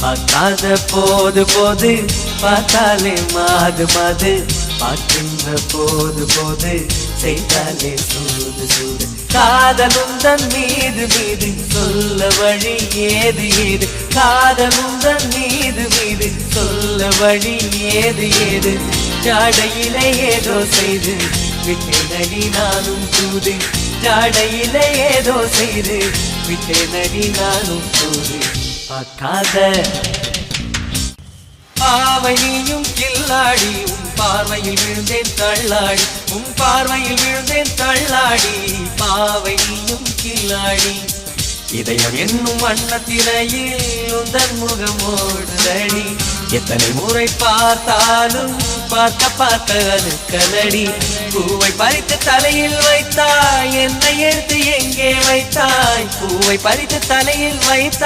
பார்க்காத போது போது பார்த்தாலே மாது மாது பார்க்கின்ற போது போது செய்தாலே சூது சூது காதலும் தன் மீது மீது சொல்ல வழி ஏது ஏது காதலும் தன் மீது மீது சொல்ல வழி ஏது ஏது ஜாடையிலே ஏதோ செய்து விட்டேனடி நானும் தூது ஜாடையிலே ஏதோ செய்து விட்டேனடி நானும் தூது பார்க்காத பாவை நீயும் கில்லாடி உன் பார்வையில் விழுந்தேன் தள்ளாடி உன் பார்வையில் விழுந்தேன் தள்ளாடி பாவை நீயும் கில்லாடி இதயம் என்னும் வண்ணத்திரையில் உந்தன் முகமோடுதடி எத்தனை முறை பார்த்தாலும் பார்க்க பார்க்க அது கலடி பூவை பறித்து தலையில் வைத்தாய் என்னை எடுத்து எங்கே வைத்தாய் பூவை பறித்து தலையில் வைத்தாய்